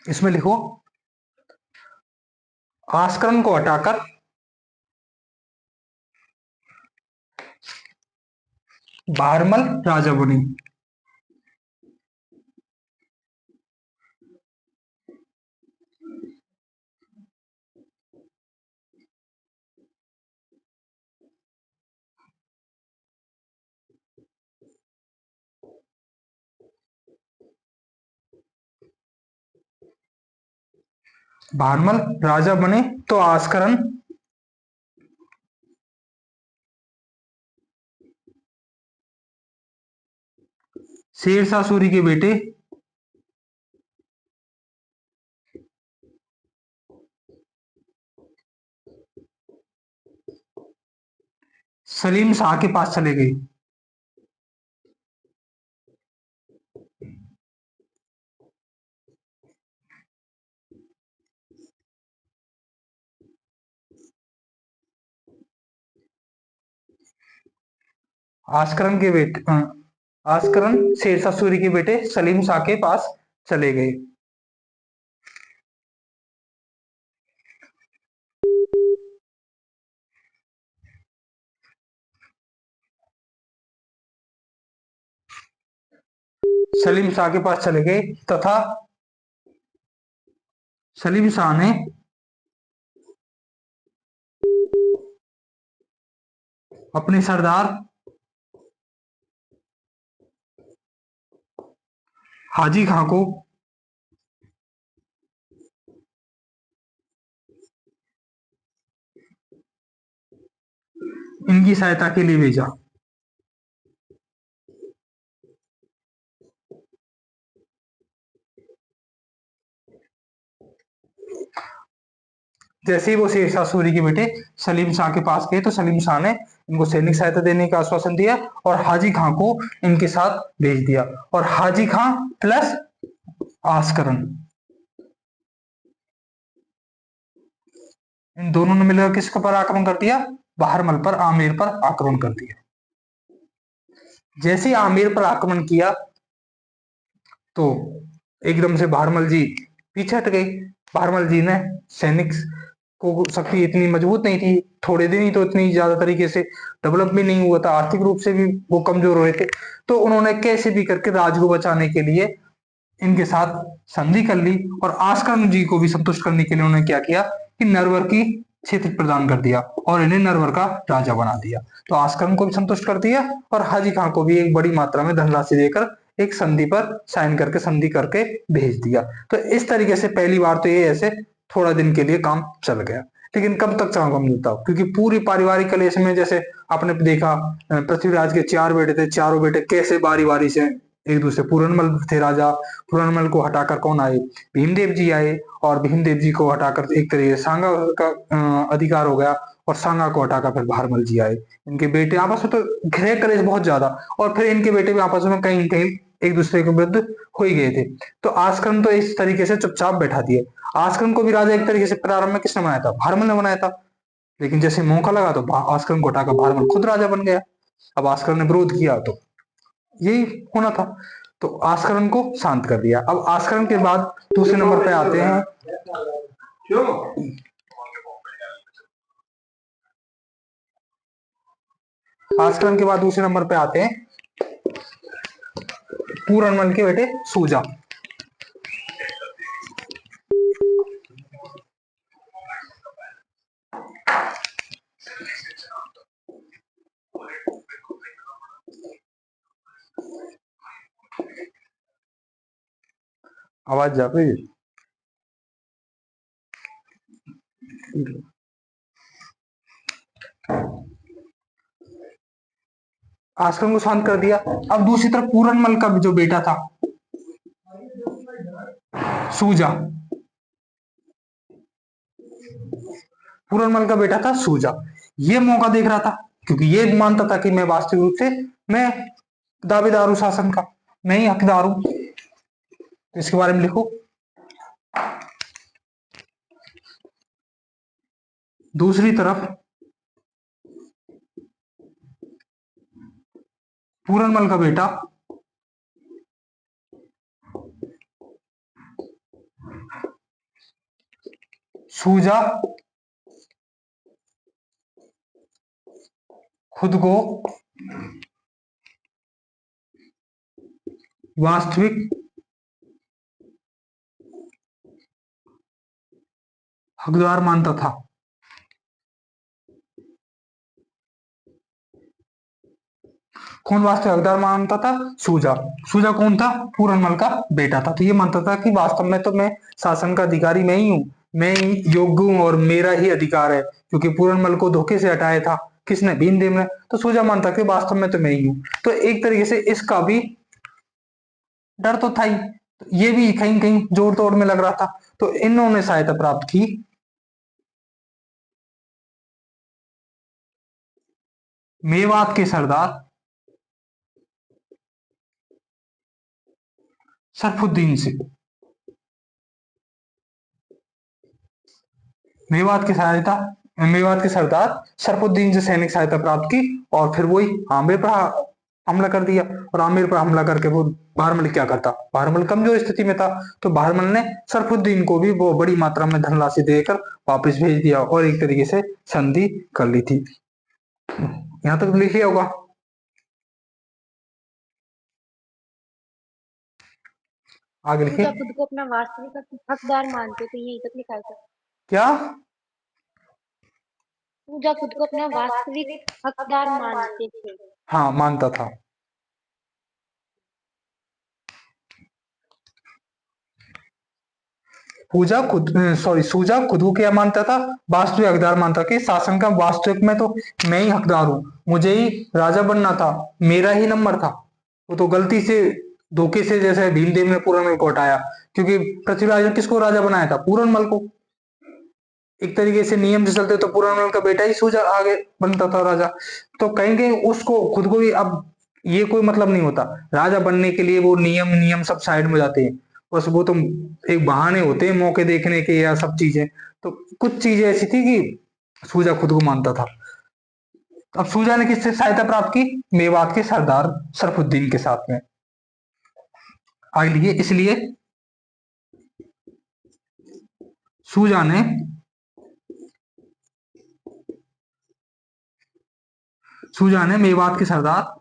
इसमें लिखो आस्करण को हटाकर भारमल राजा बनी। भारमल राजा बने तो आस्करण शेरशाह सूरी के बेटे सलीम शाह के पास चले गए। आस्करण के बेटे आस्करण शेरशाह सूरी के बेटे सलीम शाह के पास चले गए। सलीम शाह के पास चले गए तथा सलीम शाह ने अपने सरदार हाजी खां को इनकी सहायता के लिए भेजा। जैसे ही वो शेरशाह सूरी के बेटे सलीम शाह के पास गए तो सलीम शाह ने इनको सैनिक सहायता देने का आश्वासन दिया और हाजी खां को इनके साथ भेज दिया। और हाजी खां प्लस आस्करण इन दोनों ने मिलकर किसके पर आक्रमण कर दिया? बहरमल पर, आमेर पर आक्रमण कर दिया। जैसे ही आमेर पर आक्रमण किया तो एकदम से बहरमल जी पीछे हट गए। बहरमल जी ने सैनिक को शक्ति इतनी मजबूत नहीं थी, थोड़े दिन ही तो इतनी ज्यादा तरीके से डेवलप भी नहीं हुआ था, आर्थिक रूप से भी वो कमजोर हो रहे थे। तो उन्होंने कैसे भी करके राज को बचाने के लिए इनके साथ संधि कर ली और आस्करण जी को भी संतुष्ट करने के लिए उन्होंने क्या किया कि नरवर की क्षेत्र प्रदान कर दिया और इन्हें नरवर का राजा बना दिया। तो आस्करण को भी संतुष्ट कर दिया और हाजी खां को भी एक बड़ी मात्रा में धनराशि देकर एक संधि पर साइन करके संधि करके भेज दिया। तो इस तरीके से पहली बार तो ये ऐसे थोड़ा दिन के लिए काम चल गया, लेकिन कब तक काम मिलता? क्योंकि पूरी पारिवारिक कलेश में जैसे आपने देखा पृथ्वीराज के 4 बेटे थे, चारों बेटे कैसे बारी बारी से एक दूसरे, पूरनमल थे राजा, पूरनमल को हटाकर कौन आए? भीमदेव जी आए और भीमदेव जी को हटाकर एक तरीके से सांगा का अधिकार हो गया और सांगा को हटाकर फिर भारमल जी आए। इनके बेटे आपस में तो घिरे कलेश बहुत ज्यादा और फिर इनके बेटे भी आपस में कहीं कहीं एक दूसरे के विरुद्ध हो ही गए थे। तो आस्करण तो इस तरीके से चुपचाप बैठा दिए। आस्करण को भी राजा एक तरीके से प्रारंभ में किसने बनाया था? भारमल ने बनाया था, लेकिन जैसे मौका लगा तो आस्करण को हटाकर भारमल खुद राजा बन गया। अब आस्करण ने विरोध किया तो यही होना था, तो आस्करण को शांत कर दिया। अब आस्करण के बाद दूसरे नंबर पे आते हैं आस्करण के बाद दूसरे नंबर पे आते हैं पूरनमल के बेटे सूजा। आवाज जा रही है? आस्करण को शांत कर दिया। अब दूसरी तरफ पूरनमल का जो बेटा था सूजा, पूरनमल का बेटा था सूजा, ये मौका देख रहा था क्योंकि ये मानता था कि मैं वास्तविक रूप से मैं दावेदार हूं शासन का, मैं ही हकदार हूं। तो इसके बारे में लिखो। दूसरी तरफ पूरनमल का बेटा सूजा खुद को वास्तविक हकदार मानता था। कौन वास्तविक हकदार मानता था? सूजा। सूजा कौन था? पूरनमल का बेटा था। तो ये मानता था कि वास्तव में तो मैं शासन का अधिकारी मैं ही हूँ, मैं ही योग्य हूँ और मेरा ही अधिकार है, क्योंकि पूरनमल को धोखे से हटाया था किसने? भीमदेव ने। तो सूजा मानता कि वास्तव में तो मैं ही हूँ। तो एक तरीके से इसका भी डर तो था ही, तो ये भी कहीं कहीं जोड़ तोड़ में लग रहा था। तो इन्होंने सहायता प्राप्त की मेवात के सरदार सरफुद्दीन से। मेवात की सहायता मेवात के सरदार सरफुद्दीन से सैनिक सहायता प्राप्त की, और फिर वही आमेर पर हमला कर दिया। और आमेर पर हमला करके वो बहरमल क्या करता? बहरमल कमजोर स्थिति में था, तो बहरमल ने सरफुद्दीन को भी वो बड़ी मात्रा में धनराशि देकर वापस भेज दिया और एक तरीके से संधि कर ली थी। यहां तक लिख लिया होगा। आगे पूजा लिखिए। खुद को अपना वास्तविक हकदार मानते थे, यही तक लिखा है सर। क्या? पूजा खुद को अपना वास्तविक हकदार मानते थे। हाँ, मानता था। सूजा खुद को क्या मानता था? वास्तविक हकदार मानता कि शासन का वास्तविक में तो मैं ही हकदार हूँ, मुझे ही राजा बनना था, मेरा ही नंबर था। वो तो गलती से धोखे से जैसे भीमदेव ने पूरनमल को हटाया, क्योंकि पृथ्वीराज ने किसको राजा बनाया था? पूरनमल को। एक तरीके से नियम से चलते तो पूरनमल का बेटा ही सूजा आगे बनता था राजा। तो कहीं कहीं उसको खुद को भी अब ये कोई मतलब नहीं होता, राजा बनने के लिए वो नियम नियम सब साइड में जाते हैं, बस वो तो एक बहाने होते हैं मौके देखने के या सब चीजें। तो कुछ चीजें ऐसी थी कि सूजा खुद को मानता था। अब सूजा ने किससे सहायता प्राप्त की? मेवात के सरदार सरफुद्दीन के साथ में। आगे लिए इसलिए सूजा ने मेवात के सरदार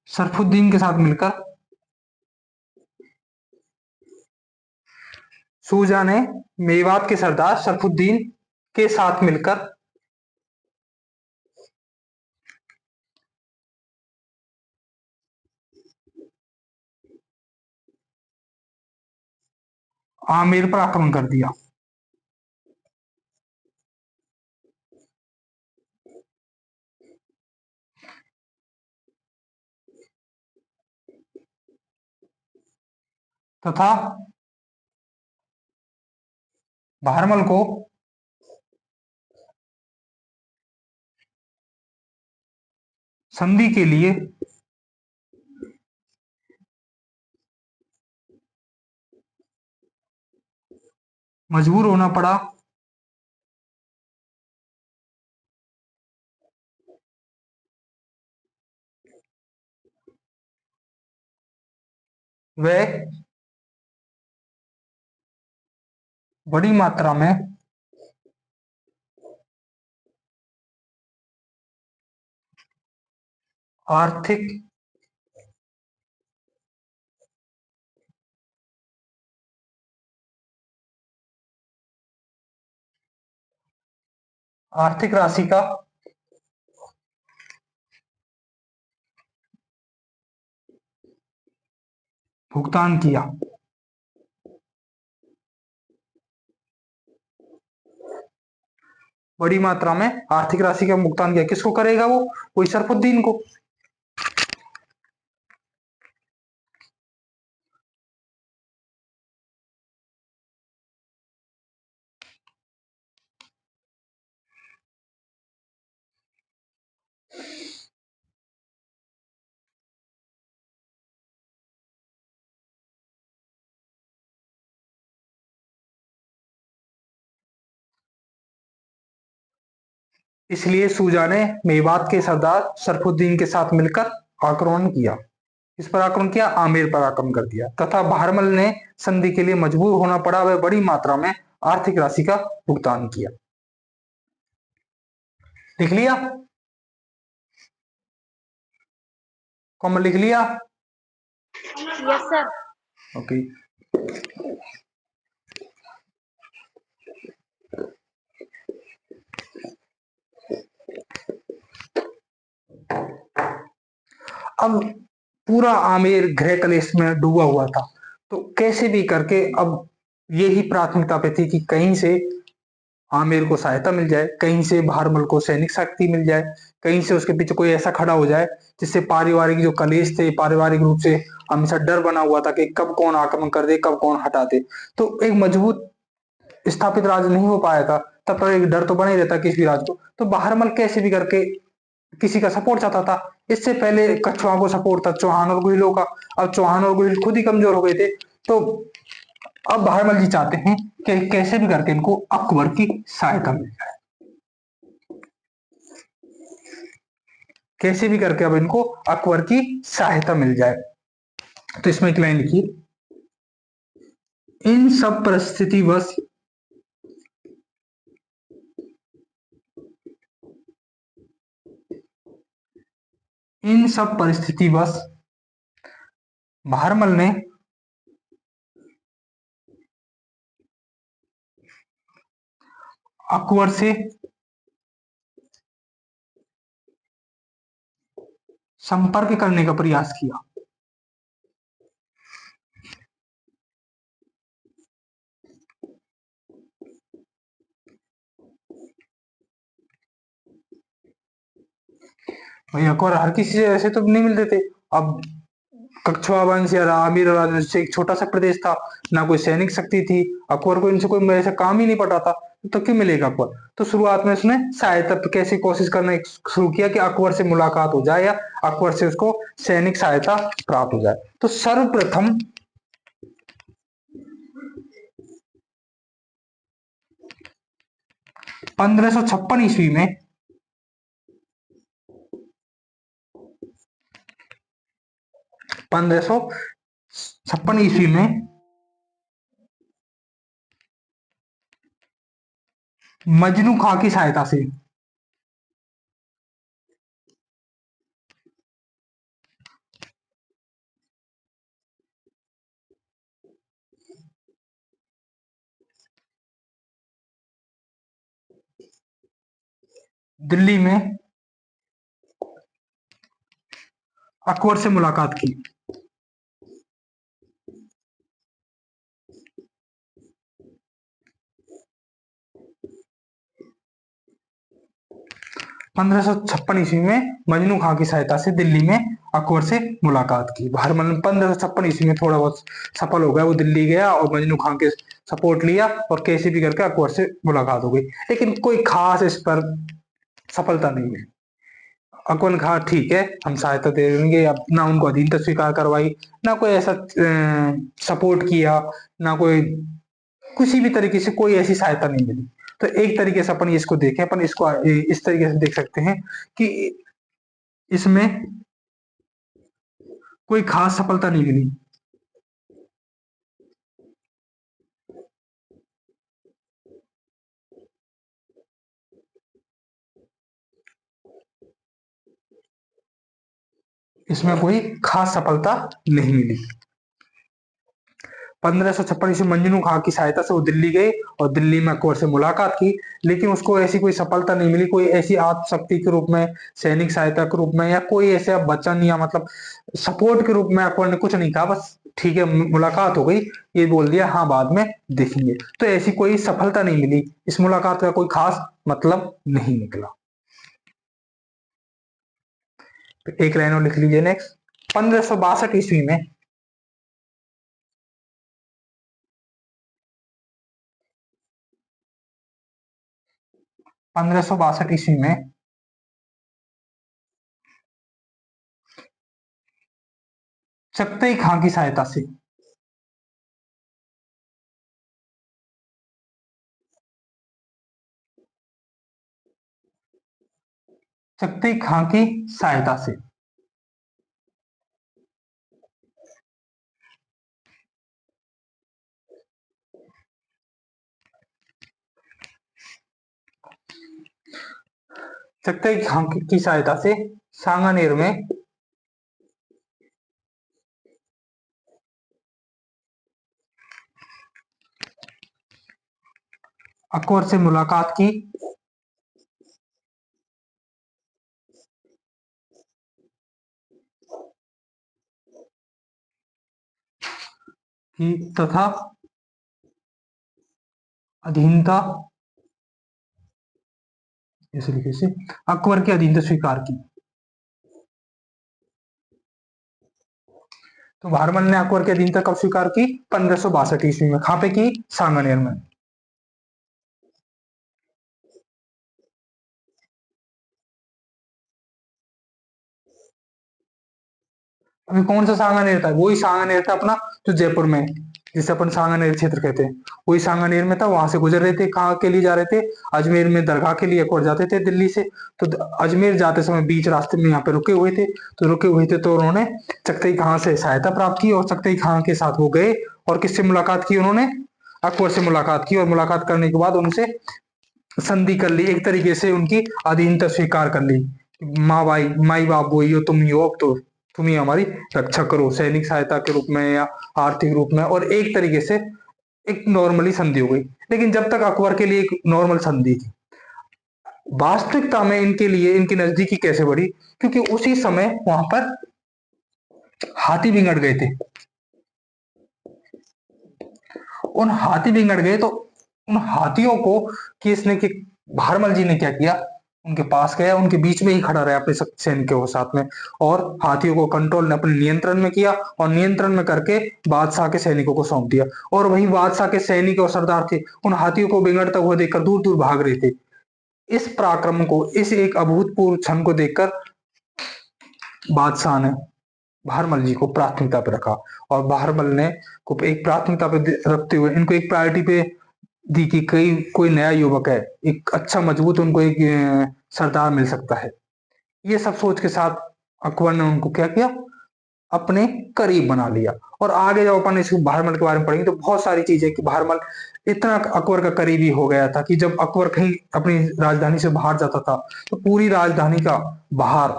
सरफुद्दीन के साथ मिलकर सूजा ने मेवात के सरदार सरफुद्दीन के साथ मिलकर आमेर पर आक्रमण कर दिया तथा बहरमल को संधि के लिए मजबूर होना पड़ा। वह बड़ी मात्रा में आर्थिक आर्थिक राशि का भुगतान किया। बड़ी मात्रा में आर्थिक राशि का भुगतान किया। किसको करेगा वो? वही सरफुद्दीन को। इसलिए सूजा ने मेवात के सरदार सरफुद्दीन के साथ मिलकर आक्रमण किया। किस पर आक्रमण किया? आमेर पर आक्रमण कर दिया। तथा भारमल ने संधि के लिए मजबूर होना पड़ा, वह बड़ी मात्रा में आर्थिक राशि का भुगतान किया। लिख लिया? कॉमन लिख लिया? Yes sir. ओके। अब पूरा आमेर गृह कलेश में डूबा हुआ था, तो कैसे भी करके अब यही प्राथमिकता पे थी कि कहीं से आमेर को सहायता मिल जाए, कहीं से भारमल को सैनिक शक्ति मिल जाए, कहीं से उसके पीछे कोई ऐसा खड़ा हो जाए जिससे पारिवारिक जो कलेश थे, पारिवारिक रूप से हमेशा डर बना हुआ था कि कब कौन आक्रमण कर दे, कब कौन हटा दे। तो एक मजबूत स्थापित राज्य नहीं हो पाया था, तब पर एक डर तो बना ही रहता किसी भी राज्य को। तो बहारमल कैसे भी करके किसी का सपोर्ट चाहता था। इससे पहले कछुआ को सपोर्ट था चौहान और गुहिलों का। अब चौहान और गुहिल खुद ही कमजोर हो गए थे, तो अब बहारमल जी चाहते हैं कि कैसे भी करके इनको अकबर की सहायता मिल जाए, कैसे भी करके अब इनको अकबर की सहायता मिल जाए। तो इसमें एक लाइन लिखिए, इन सब परिस्थितिवश इन सब परिस्थितिवश भारमल ने अकबर से संपर्क करने का प्रयास किया। भाई अकबर हर किसी से ऐसे तो नहीं मिलते थे। अब कछुआ वंश या आमिर राजवंश से एक छोटा सा प्रदेश था, ना कोई सैनिक शक्ति थी, अकबर को इनसे कोई ऐसा काम ही नहीं पड़ा था, तो क्यों मिलेगा अकबर? तो शुरुआत में उसने सहायता कैसे कोशिश करना शुरू किया कि अकबर से मुलाकात हो जाए या अकबर से उसको सैनिक सहायता प्राप्त हो जाए। तो सर्वप्रथम 1556 ईस्वी में 1556 ईस्वी में मजनू खां की सहायता से दिल्ली में अकबर से मुलाकात की। पंद्रह सौ छप्पन ईस्वी में मजनू खां की सहायता से दिल्ली में अकबर से मुलाकात की। भारमल ने 1556 ईस्वी में थोड़ा बहुत सफल हो गया, वो दिल्ली गया और मजनू खां के सपोर्ट लिया और कैसे भी करके अकबर से मुलाकात हो गई, लेकिन कोई खास इस पर सफलता नहीं मिली। अकबर ने कहा ठीक है हम सहायता दे देंगे, अब ना उनको अधीनता स्वीकार करवाई, ना कोई ऐसा सपोर्ट किया, ना कोई किसी भी तरीके से कोई ऐसी सहायता नहीं मिली। तो एक तरीके से अपन इसको देखें, अपन इसको इस तरीके से देख सकते हैं कि इसमें कोई खास सफलता नहीं मिली। इसमें कोई खास सफलता नहीं मिली। 1556 ईस्वी मंजनू खां की सहायता से वो दिल्ली गए और दिल्ली में अकबर से मुलाकात की, लेकिन उसको ऐसी कोई सफलता नहीं मिली, कोई ऐसी आत्मशक्ति के रूप में, सैनिक सहायता के रूप में या कोई ऐसा वचन या मतलब सपोर्ट के रूप में अकबर ने कुछ नहीं कहा। बस ठीक है मुलाकात हो गई, ये बोल दिया हाँ बाद में देखेंगे। तो ऐसी कोई सफलता नहीं मिली, इस मुलाकात का कोई खास मतलब नहीं निकला। तो एक लाइन और लिख लीजिए नेक्स्ट। 1562 ईस्वी में 1562 ईस्वी में चगताई खां की सहायता से चगताई खां की सहायता से चगताई खां की सहायता से सांगानेर में अकबर से मुलाकात की तथा अधीनता, इस तरीके से अकबर की अधीनता स्वीकार की। तो भारमल ने अकबर की अधीनता कब स्वीकार की? 1562 ईस्वी में। कहां पे की? सांगानेर में। अभी कौन सा सांगानेर था? वही सांगानेर था अपना जो जयपुर में, जिसे अपन सांगानेर क्षेत्र कहते हैं, वही सांगानेर में था। वहां से गुजर रहे थे, कहाँ के लिए जा रहे थे? अजमेर में दरगाह के लिए अकबर जाते थे दिल्ली से। तो अजमेर जाते समय बीच रास्ते में यहाँ पे रुके हुए थे। तो रुके हुए थे तो उन्होंने चगताई खां से सहायता प्राप्त की और चगताई खां के साथ वो गए। और किससे मुलाकात की उन्होंने? अकबर से मुलाकात की। और मुलाकात करने के बाद उनसे संधि कर ली, एक तरीके से उनकी अधीनता स्वीकार कर ली। माँ भाई माई बाप वही हो, तुम ही हो, अब तो तुम ही हमारी रक्षा करो, सैनिक सहायता के रूप में या आर्थिक रूप में। और एक तरीके से एक नॉर्मली संधि हो गई। लेकिन जब तक अकबर के लिए एक नॉर्मल संधि थी, वास्तविकता में इनके लिए इनकी नजदीकी कैसे बढ़ी? क्योंकि उसी समय वहां पर हाथी बिगड़ गए थे। उन हाथी बिगड़ गए तो उन हाथियों को किसने कि भारमल जी ने क्या किया? उनके पास गया, उनके बीच में ही खड़ा रहा अपने सैनिकों के साथ में, और हाथियों को कंट्रोल ने अपने नियंत्रण में किया और नियंत्रण में करके बादशाह के सैनिकों को सौंप दिया। और वही बादशाह के सैनिक और सरदार थे, उन हाथियों को बिगड़ता हुआ देखकर दूर दूर भाग रहे थे। इस पराक्रम को, इस एक अभूतपूर्व क्षण को देखकर बादशाह ने भारमल जी को प्राथमिकता पे रखा। और भारमल ने को एक प्राथमिकता पे रखते हुए इनको एक प्रायोरिटी पे दी कि कई कोई नया युवक है, एक अच्छा मजबूत उनको एक सरदार मिल सकता है। ये सब सोच के साथ अकबर ने उनको क्या किया? अपने करीब बना लिया। और आगे जब अपन इस भारमल के बारे में पढ़ेंगे तो बहुत सारी चीजें कि भारमल इतना अकबर का करीबी हो गया था कि जब अकबर कहीं अपनी राजधानी से बाहर जाता था तो पूरी राजधानी का बाहर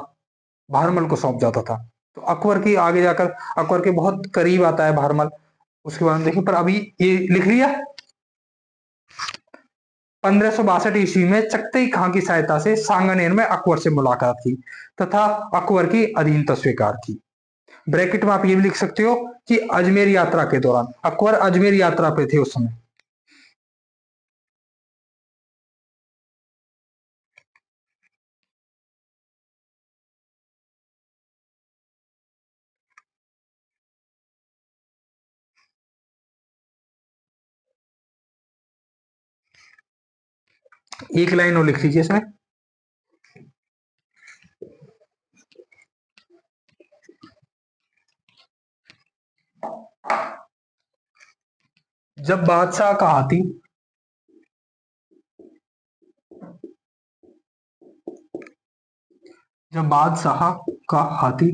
भारमल को सौंप जाता था। तो अकबर की आगे जाकर अकबर के बहुत करीब आता है भारमल, उसके बारे में देखिए। पर अभी ये लिख लिया। 1562 ईस्वी में चगताई खां की सहायता से सांगानेर में अकबर से मुलाकात की तथा अकबर की अधीनता स्वीकार की। ब्रैकेट में आप ये भी लिख सकते हो कि अजमेर यात्रा के दौरान अकबर अजमेर यात्रा पे थे उस समय। एक लाइन और लिख लीजिए इसमें। जब बादशाह का हाथी जब बादशाह का हाथी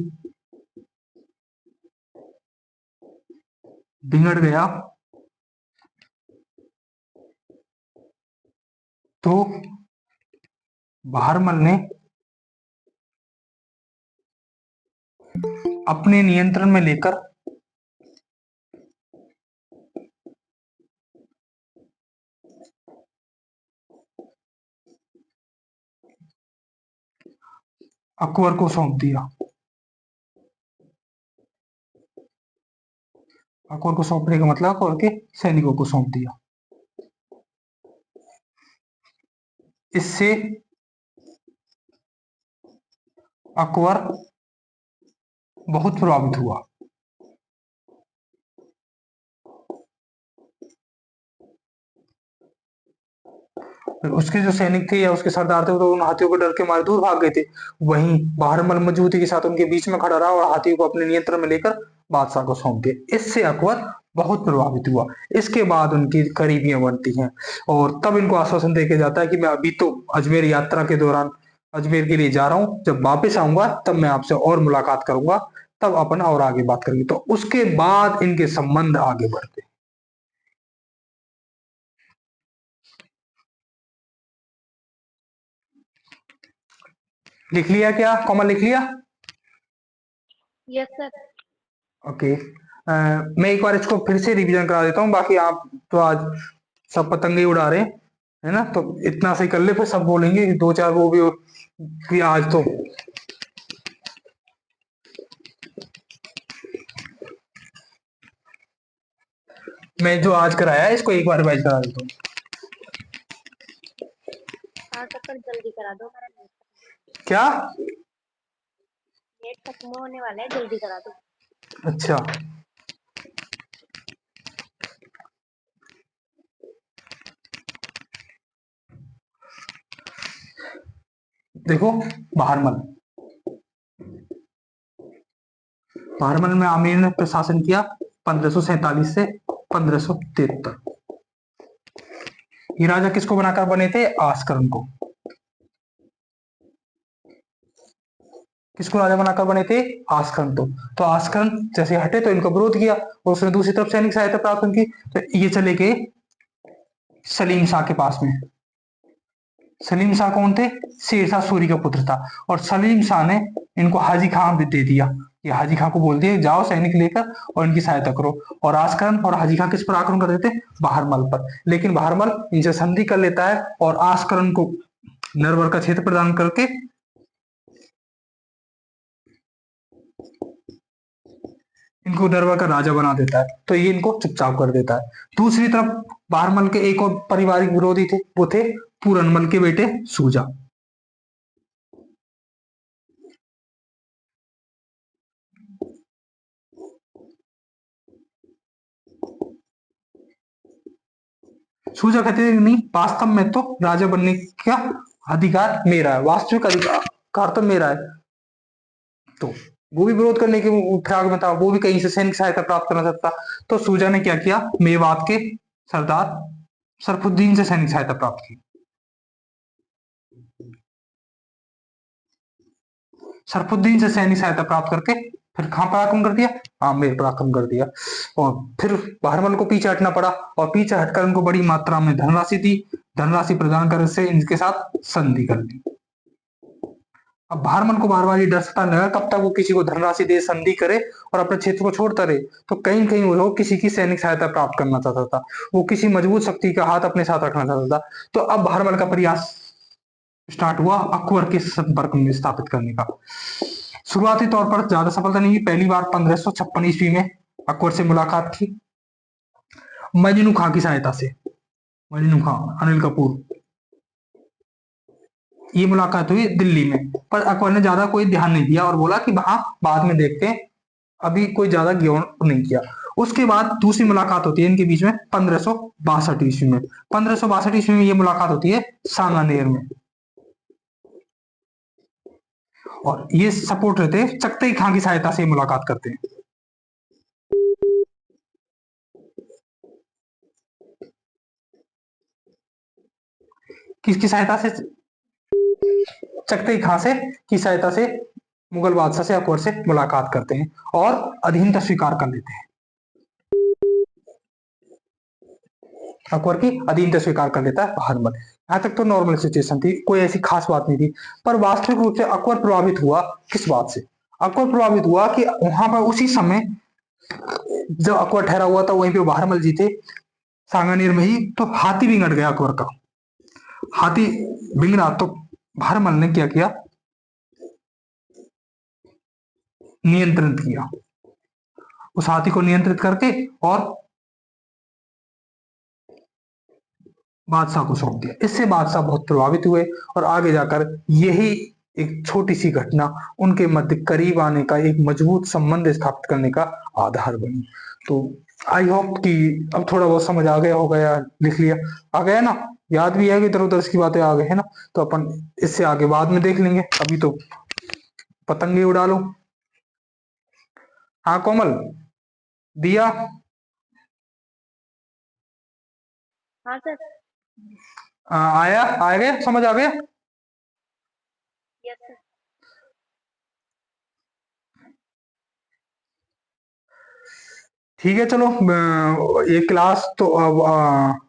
बिगड़ गया तो भारमल ने अपने नियंत्रण में लेकर अकबर को सौंप दिया। अकबर को सौंपने का मतलब अकबर के सैनिकों को सौंप दिया। इससे अकबर बहुत प्रभावित हुआ। फिर उसके जो सैनिक थे या उसके सरदार थे वो तो उन हाथियों को डर के मारे दूर भाग गए थे। वहीं बहरमल मजबूती के साथ उनके बीच में खड़ा रहा और हाथियों को अपने नियंत्रण में लेकर बादशाह को सौंप दिया। इससे अकबर बहुत प्रभावित हुआ। इसके बाद उनकी करीबियां बनती हैं और तब इनको आश्वासन देके जाता है कि मैं अभी तो अजमेर यात्रा के दौरान अजमेर के लिए जा रहा हूँ, जब वापस आऊंगा तब मैं आपसे और मुलाकात करूंगा, तब अपन और आगे बात करेंगे। तो उसके बाद इनके संबंध आगे बढ़ते। लिख लिया क्या कोमल, लिख लिया? Yes sir. ओके। मैं एक बार इसको फिर से रिवीजन करा देता हूँ, बाकी आप तो आज सब पतंगे उड़ा रहे हैं, है ना, तो इतना सही कर ले, फिर सब बोलेंगे कि दो चार वो भी कि आज तो मैं जो आज कराया है इसको एक बार रिवाइज करा देता हूँ। हाँ सर, पर जल्दी करा दो, मेरा क्या? नेट खत्म होने वाला है, जल्दी करा दो। अच्छा, देखो, बहारमल बहारमल में आमेर ने प्रशासन किया 1547 से 1573। ये राजा किसको बनाकर बने थे? आस्करन को। किसको राजा बनाकर बने थे? आस्करन। तो आस्करन जैसे हटे तो इनको विरोध किया, और उसने दूसरी तरफ सैनिक सहायता प्राप्त की, तो ये चले गए सलीम शाह के पास में। सलीम शाह कौन थे? शेरशाह सूरी का पुत्र था, और सलीम शाह ने इनको हाजी खां दे दिया। ये हाजी खां को बोल दिया जाओ सैनिक लेकर और इनकी सहायता करो। और आस्करन और हाजी खां किस पर आक्रमण कर देते? बहारमल पर। लेकिन बहारमल इनसे संधि कर लेता है और आस्करन को नरवर का क्षेत्र प्रदान करके इनको नरवर का राजा बना देता है, तो ये इनको चुपचाप कर देता है। दूसरी तरफ बहारमल के एक और पारिवारिक विरोधी थे, वो थे पूरनमल के बेटे सूजा। सूजा कहते हैं नहीं, वास्तव में तो राजा बनने का अधिकार मेरा है, वास्तविक अधिकार तो मेरा है। तो वो भी विरोध करने के फिराक में था, वो भी कहीं से सैनिक सहायता प्राप्त करना चाहता। तो सूजा ने क्या किया? मेवात के सरदार सरफुद्दीन से सैनिक सहायता प्राप्त की। सरफुद्दीन से सैनिक सहायता प्राप्त करके फिर कहां पर आक्रमण कर दिया? आमेर पर आक्रमण कर दिया। और फिर बहरमल को पीछे हटना पड़ा, और पीछे हटकर उनको बड़ी मात्रा में धनराशि दी। धनराशि प्रदान करने से इनके साथ संधि कर ली। अब बहारमल को बार बार ये डर सता लगा कब तक वो किसी को धनराशि दे, संधि करे और अपने क्षेत्र को छोड़ता रहे। तो कहीं कहीं वो किसी की सैनिक सहायता प्राप्त करना चाहता था, वो किसी मजबूत शक्ति का हाथ अपने साथ रखना चाहता था। तो अब बहारमल का प्रयास स्टार्ट हुआ अकबर के संपर्क में स्थापित करने का। शुरुआती तौर पर ज्यादा सफलता नहीं, पहली बार 1556 ईस्वी में अकबर से मुलाकात की मजनू खां की सहायता से। मजनू खां, अनिल कपूर, ये मुलाकात हुई दिल्ली में, पर अकबर ने ज्यादा कोई ध्यान नहीं दिया और बोला कि वहां बाद में देखते हैं, अभी कोई ज्यादा गौर नहीं किया। उसके बाद दूसरी मुलाकात होती है इनके बीच में 1562 ईस्वी में। 1562 ईस्वी में ये मुलाकात होती है सांगानेर में, और ये सपोर्ट रहते हैं चकतई खां की सहायता से मुलाकात करते हैं। किसकी सहायता से? चकतई खां से की सहायता से मुगल बादशाह से अकबर से मुलाकात करते हैं और अधीनता स्वीकार कर लेते हैं। अकबर की अधीनता स्वीकार कर लेता है बहारमल। यहाँ तक तो नॉर्मल सिचुएशन थी, कोई ऐसी खास बात नहीं थी। पर वास्तविक रूप से अकबर प्रभावित हुआ किस बात से? अकबर प्रभावित हुआ कि वहां पर उसी समय जब अकबर ठहरा हुआ था वहीं पे बहारमल जी थे सांगानेर में ही, तो हाथी बिगड़ गया अकबर का। हाथी बिगड़ा तो बहारमल ने क्या किया? नियंत्रित किया, उस हाथी को नियंत्रित करके और बादशाह को सौंप दिया। इससे बादशाह बहुत प्रभावित हुए और आगे जाकर यही एक छोटी सी घटना उनके मध्य करीब आने का, एक मजबूत संबंध स्थापित करने का आधार बनी। तो आई होप कि अब थोड़ा बहुत समझ आ गया होगा, या लिख लिया आ गया ना, याद भी है कि इधर उधर की बातें आ गई है ना, तो अपन इससे आगे बाद में देख लेंगे, अभी तो पतंगे उड़ा लो। हाँ कोमल, दिया? हाँ सर। आया, आ गया, समझ आ गया? Yes sir. ठीक है, चलो ये क्लास तो अब